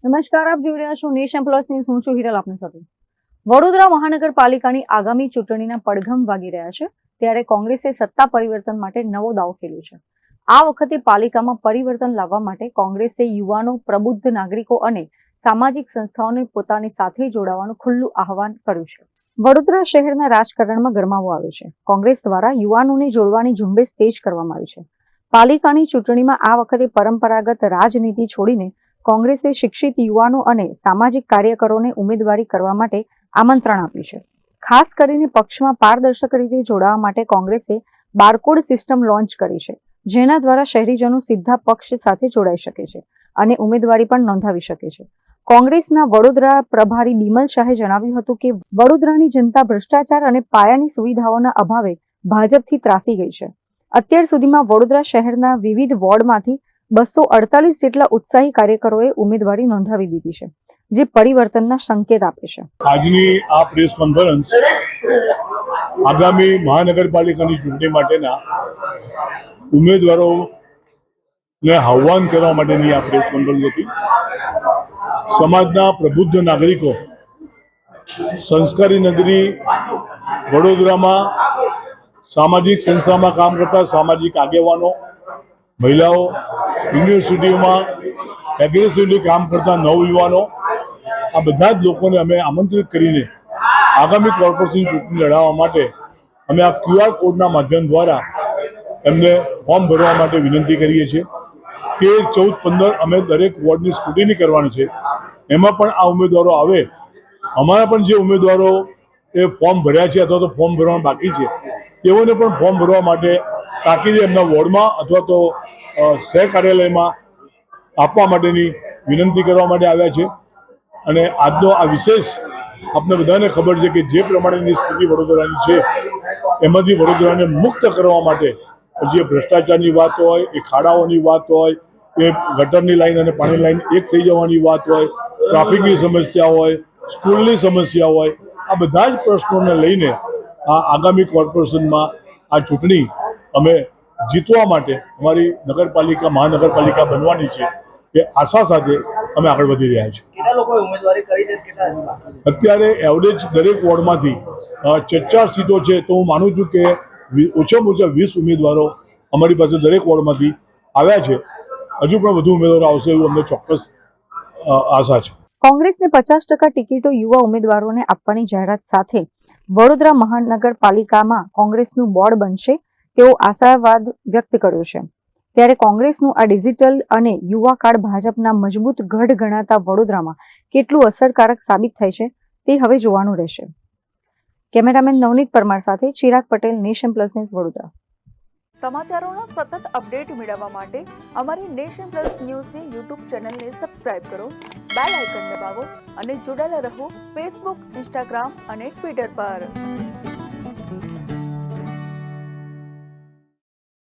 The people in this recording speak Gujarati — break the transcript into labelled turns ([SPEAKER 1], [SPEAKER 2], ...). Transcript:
[SPEAKER 1] નમસ્કાર, આપ જોઈ રહ્યા છો નેશન પ્લસ ન્યૂઝ. હું છું હિરલ આપની સાથે. વડોદરા મહાનગરપાલિકાની આગામી ચૂંટણીના પડઘમ વાગી રહ્યા છે, ત્યારે કોંગ્રેસે સત્તા પરિવર્તન માટે નવો દાવ ખેલ્યો છે. આ વખતે પાલિકામાં પરિવર્તન લાવવા માટે કોંગ્રેસે યુવાનો, પ્રબુદ્ધ નાગરિકો અને સામાજિક સંસ્થાઓને પોતાની સાથે જોડાવાનું ખુલ્લું આહવાન કર્યું છે. વડોદરા શહેરના રાજકારણમાં ગરમાવો આવ્યો છે. કોંગ્રેસ દ્વારા યુવાનોને જોડવાની ઝુંબેશ તેજ કરવામાં આવી છે. પાલિકાની ચૂંટણીમાં આ વખતે પરંપરાગત રાજનીતિ છોડીને કોંગ્રેસે શિક્ષિત યુવાનો અને સામાજિક કાર્યકરોને ઉમેદવારી કરવા માટે આમંત્રણ આપ્યું છે. ખાસ કરીને પક્ષમાં પારદર્શક રીતે જોડાવા માટે કોંગ્રેસે બારકોડ સિસ્ટમ લોન્ચ કરી છે, જેના દ્વારા શહેરીજનો સીધા પક્ષ સાથે જોડાઈ શકે છે અને ઉમેદવારી પણ નોંધાવી શકે છે. કોંગ્રેસના વડોદરા પ્રભારી બિમલ શાહે જણાવ્યું હતું કે વડોદરાની જનતા ભ્રષ્ટાચાર અને પાયાની સુવિધાઓના અભાવે ભાજપથી ત્રાસી ગઈ છે. અત્યાર સુધીમાં વડોદરા શહેરના વિવિધ વોર્ડમાંથી 248 જેટલા ઉત્સાહી કાર્યકરોએ ઉમેદવારી નોંધાવી દીધી છે, જે પરિવર્તનના સંકેત આપે છે.
[SPEAKER 2] આજની આ પ્રેસ કોન્ફરન્સ આગામી મહાનગરપાલિકાની ચૂંટણી માટેના ઉમેદવારોને આહ્વાન કરવા માટેની આ પ્રેસ કોન્ફરન્સ હતી. સમાજના પ્રબુદ્ધ નાગરિકો, સંસ્કારી નગરી વડોદરામાં સામાજિક સંસ્થામાં કામ કરતા સામાજિક આગેવાનો, મહિલાઓ, યુનિવર્સિટીઓમાં એગ્રેસિવલી કામ કરતા નવયુવાનો, આ બધા જ લોકોને અમે આમંત્રિત કરીને આગામી કોર્પોરેશન ચૂંટણી લડાવવા માટે અમે આ QR કોડના માધ્યમ દ્વારા એમને ફોર્મ ભરવા માટે વિનંતી કરીએ છીએ. 13, 14, 15 અમે દરેક વોર્ડની સ્ક્રુટિની કરવાની છે. એમાં પણ આ ઉમેદવારો આવે. અમારા પણ જે ઉમેદવારો એ ફોર્મ ભર્યા છે અથવા તો ફોર્મ ભરવાનું બાકી છે, તેઓને પણ ફોર્મ ભરવા માટે તાકીદે એમના વોર્ડમાં અથવા તો શહેર કાર્યાલયમાં આપવા માટેની વિનંતી કરવા માટે આવ્યા છે. અને આજનો આ વિશેષ આપને બધાને ખબર છે કે જે પ્રમાણેની સ્થિતિ વડોદરાની છે, એમાંથી વડોદરાને મુક્ત કરવા માટે જે ભ્રષ્ટાચારની વાત હોય, એ ખાડાઓની વાત હોય, એ ગટરની લાઈન અને પાણી લાઈન એક થઈ જવાની વાત હોય, ટ્રાફિકની સમસ્યા હોય, સ્કૂલની સમસ્યા હોય, આ બધા જ પ્રશ્નોને લઈને આ આગામી કોર્પોરેશનમાં આ ચૂંટણી અમે જીતવા માટે અમારી નગરપાલિકા મહાનગરપાલિકા બનવાની છે એ આશા સાથે અમે આગળ વધી રહ્યા છીએ. અત્યારે એવરેજ દરેક વોર્ડમાંથી 4 સીટો છે, તો હું માનું છું કે ઓછામાં ઓછા 20 ઉમેદવારો અમારી પાસે દરેક વોર્ડમાંથી આવ્યા છે. હજુ પણ વધુ ઉમેદવારો આવશે એવું અમને ચોક્કસ આશા છે.
[SPEAKER 1] કોંગ્રેસને 50% ટિકિટો યુવા ઉમેદવારોને આપવાની જાહેરાત સાથે વડોદરા મહાનગરપાલિકામાં કોંગ્રેસનું બોર્ડ બનશે તેવો આશાવાદ વ્યક્ત કર્યો છે. ત્યારે કોંગ્રેસનું આ ડિજિટલ અને યુવા કાર્ડ ભાજપના મજબૂત ગઢ ગણાતા વડોદરામાં કેટલું અસરકારક સાબિત થાય છે તે હવે જોવાનું રહેશે. કેમેરામેન નવનીત પરમાર સાથે Chirag Patel, nation plus news, Vadodara.
[SPEAKER 3] સમાચારોનો સતત અપડેટ મેળવવા માટે અમારી નેશન પ્લસ ન્યૂઝની યુટ્યુબ ચેનલને સબસ્ક્રાઇબ કરો, બેલ આઇકન દબાવો અને જોડાયેલા રહો ફેસબુક, ઇન્સ્ટાગ્રામ અને ટ્વિટર પર.